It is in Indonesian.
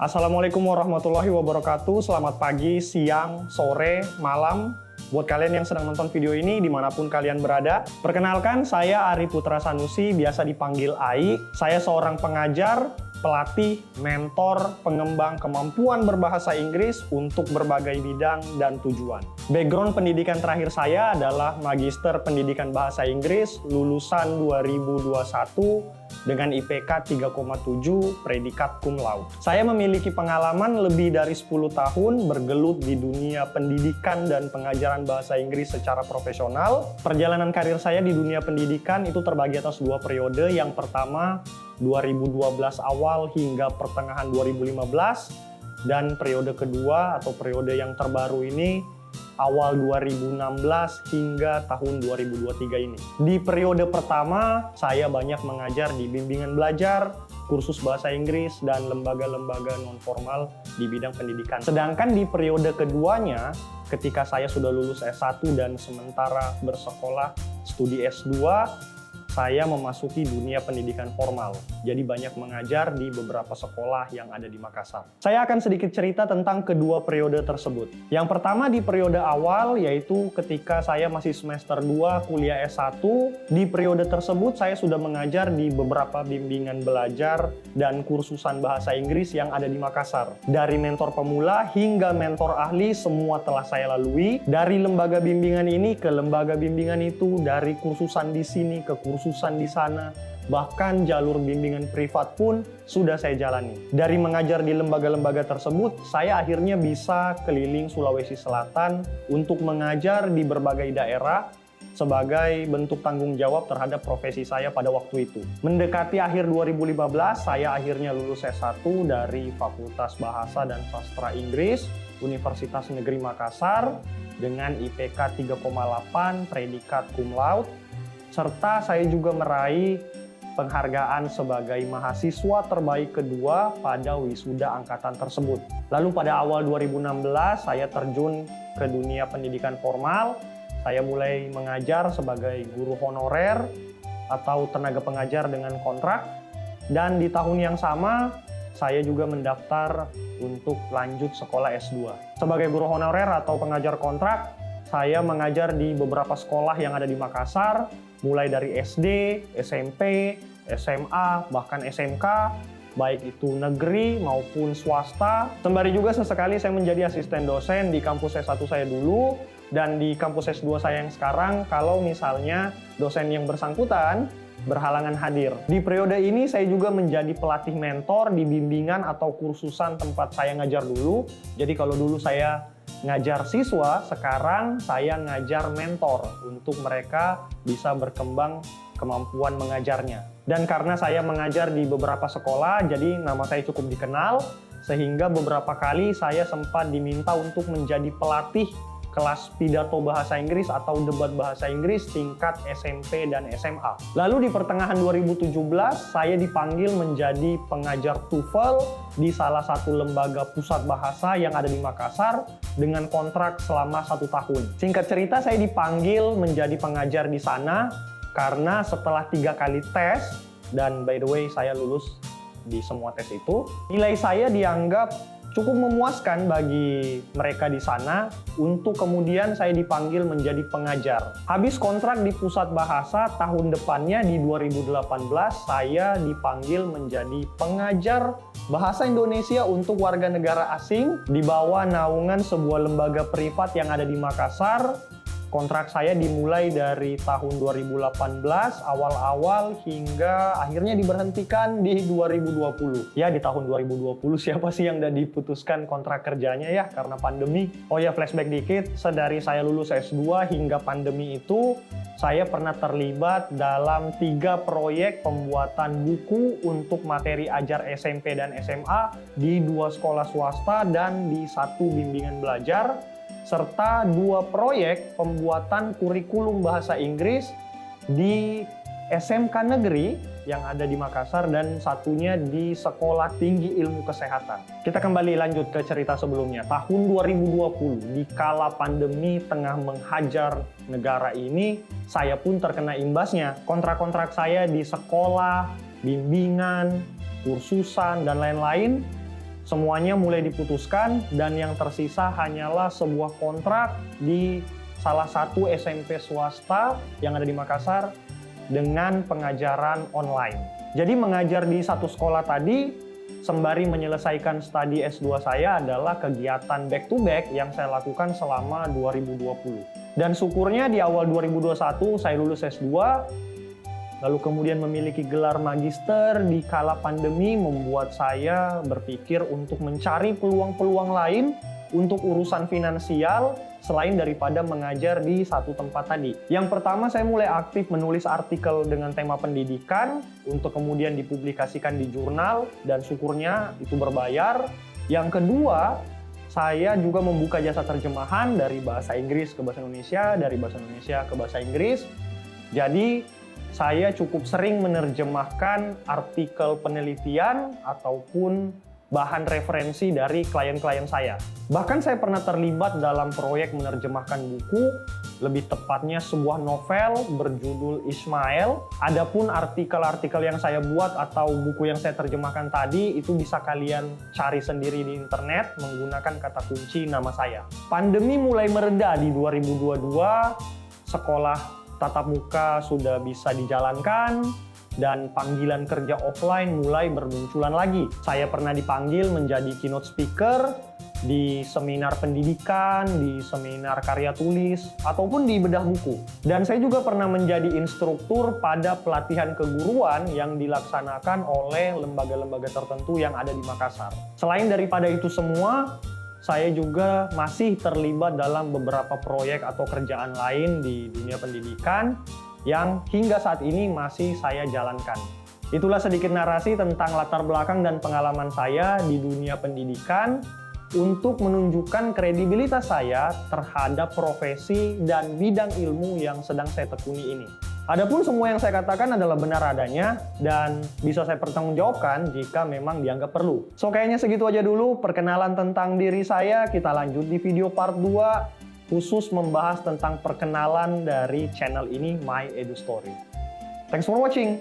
Assalamualaikum warahmatullahi wabarakatuh. Selamat pagi, siang, sore, malam. Buat kalian yang sedang nonton video ini dimanapun kalian berada. Perkenalkan, saya Ari Putra Sanusi, biasa dipanggil AI. Saya seorang pengajar, pelatih, mentor, pengembang kemampuan berbahasa Inggris untuk berbagai bidang dan tujuan. Background pendidikan terakhir saya adalah Magister Pendidikan Bahasa Inggris lulusan 2021 dengan IPK 3,7, predikat cum laude. Saya memiliki pengalaman lebih dari 10 tahun bergelut di dunia pendidikan dan pengajaran bahasa Inggris secara profesional. Perjalanan karir saya di dunia pendidikan itu terbagi atas dua periode. Yang pertama, 2012 awal hingga pertengahan 2015, dan periode kedua atau periode yang terbaru ini awal 2016 hingga tahun 2023 ini. Di periode pertama, saya banyak mengajar di bimbingan belajar, kursus bahasa Inggris, dan lembaga-lembaga non-formal di bidang pendidikan. Sedangkan di periode keduanya, ketika saya sudah lulus S1 dan sementara bersekolah studi S2, saya memasuki dunia pendidikan formal. Jadi banyak mengajar di beberapa sekolah yang ada di Makassar. Saya akan sedikit cerita tentang kedua periode tersebut. Yang pertama di periode awal, yaitu ketika saya masih semester 2 kuliah S1. Di periode tersebut saya sudah mengajar di beberapa bimbingan belajar dan kursusan bahasa Inggris yang ada di Makassar. Dari mentor pemula hingga mentor ahli, semua telah saya lalui. Dari lembaga bimbingan ini ke lembaga bimbingan itu, dari kursusan di sini ke kursusan di sana, bahkan jalur bimbingan privat pun sudah saya jalani. Dari mengajar di lembaga-lembaga tersebut, saya akhirnya bisa keliling Sulawesi Selatan untuk mengajar di berbagai daerah sebagai bentuk tanggung jawab terhadap profesi saya pada waktu itu. Mendekati akhir 2015, saya akhirnya lulus S1 dari Fakultas Bahasa dan Sastra Inggris Universitas Negeri Makassar dengan IPK 3,8, predikat cum laude, serta saya juga meraih penghargaan sebagai mahasiswa terbaik kedua pada wisuda angkatan tersebut. Lalu pada awal 2016 saya terjun ke dunia pendidikan formal. Saya mulai mengajar sebagai guru honorer atau tenaga pengajar dengan kontrak. Dan di tahun yang sama saya juga mendaftar untuk lanjut sekolah S2. Sebagai guru honorer atau pengajar kontrak, saya mengajar di beberapa sekolah yang ada di Makassar, mulai dari SD, SMP, SMA, bahkan SMK, baik itu negeri maupun swasta. Sembari juga sesekali saya menjadi asisten dosen di kampus S1 saya dulu, dan di kampus S2 saya yang sekarang, kalau misalnya dosen yang bersangkutan berhalangan hadir. Di periode ini saya juga menjadi pelatih mentor di bimbingan atau kursusan tempat saya ngajar dulu. Jadi kalau dulu saya ngajar siswa, sekarang saya ngajar mentor untuk mereka bisa berkembang kemampuan mengajarnya. Dan karena saya mengajar di beberapa sekolah, jadi nama saya cukup dikenal, sehingga beberapa kali saya sempat diminta untuk menjadi pelatih kelas pidato bahasa Inggris atau debat bahasa Inggris tingkat SMP dan SMA. Lalu di pertengahan 2017, saya dipanggil menjadi pengajar TOEFL di salah satu lembaga pusat bahasa yang ada di Makassar dengan kontrak selama 1 tahun. Singkat cerita, saya dipanggil menjadi pengajar di sana karena setelah 3 kali tes, dan by the way saya lulus di semua tes itu, nilai saya dianggap cukup memuaskan bagi mereka di sana untuk kemudian saya dipanggil menjadi pengajar. Habis kontrak di pusat bahasa, tahun depannya di 2018 saya dipanggil menjadi pengajar bahasa Indonesia untuk warga negara asing di bawah naungan sebuah lembaga privat yang ada di Makassar. Kontrak saya dimulai dari tahun 2018 awal-awal hingga akhirnya diberhentikan di 2020. Ya, di tahun 2020 siapa sih yang udah diputuskan kontrak kerjanya ya karena pandemi. Oh ya, flashback dikit, sedari saya lulus S2 hingga pandemi itu, saya pernah terlibat dalam 3 proyek pembuatan buku untuk materi ajar SMP dan SMA di 2 sekolah swasta dan di 1 bimbingan belajar, serta 2 proyek pembuatan kurikulum bahasa Inggris di SMK negeri yang ada di Makassar dan satunya di Sekolah Tinggi Ilmu Kesehatan. Kita kembali lanjut ke cerita sebelumnya. Tahun 2020, di kala pandemi tengah menghajar negara ini, saya pun terkena imbasnya. Kontrak-kontrak saya di sekolah, bimbingan, kursusan, dan lain-lain semuanya mulai diputuskan dan yang tersisa hanyalah sebuah kontrak di salah satu SMP swasta yang ada di Makassar dengan pengajaran online. Jadi mengajar di satu sekolah tadi sembari menyelesaikan studi S2 saya adalah kegiatan back to back yang saya lakukan selama 2020. Dan syukurnya di awal 2021 saya lulus S2, lalu kemudian memiliki gelar magister di kala pandemi membuat saya berpikir untuk mencari peluang-peluang lain untuk urusan finansial selain daripada mengajar di satu tempat tadi. Yang pertama, saya mulai aktif menulis artikel dengan tema pendidikan untuk kemudian dipublikasikan di jurnal dan syukurnya itu berbayar. Yang kedua, saya juga membuka jasa terjemahan dari bahasa Inggris ke bahasa Indonesia, dari bahasa Indonesia ke bahasa Inggris. Jadi, saya cukup sering menerjemahkan artikel penelitian ataupun bahan referensi dari klien-klien saya. Bahkan saya pernah terlibat dalam proyek menerjemahkan buku, lebih tepatnya sebuah novel berjudul Ismail. Adapun artikel-artikel yang saya buat atau buku yang saya terjemahkan tadi itu bisa kalian cari sendiri di internet menggunakan kata kunci nama saya. Pandemi mulai mereda di 2022, sekolah tatap muka sudah bisa dijalankan, dan panggilan kerja offline mulai bermunculan lagi. Saya pernah dipanggil menjadi keynote speaker di seminar pendidikan, di seminar karya tulis, ataupun di bedah buku. Dan saya juga pernah menjadi instruktur pada pelatihan keguruan yang dilaksanakan oleh lembaga-lembaga tertentu yang ada di Makassar. Selain daripada itu semua, saya juga masih terlibat dalam beberapa proyek atau kerjaan lain di dunia pendidikan yang hingga saat ini masih saya jalankan. Itulah sedikit narasi tentang latar belakang dan pengalaman saya di dunia pendidikan untuk menunjukkan kredibilitas saya terhadap profesi dan bidang ilmu yang sedang saya tekuni ini. Adapun semua yang saya katakan adalah benar adanya dan bisa saya pertanggungjawabkan jika memang dianggap perlu. So kayaknya segitu aja dulu perkenalan tentang diri saya. Kita lanjut di video part 2 khusus membahas tentang perkenalan dari channel ini My Edu Story. Thanks for watching.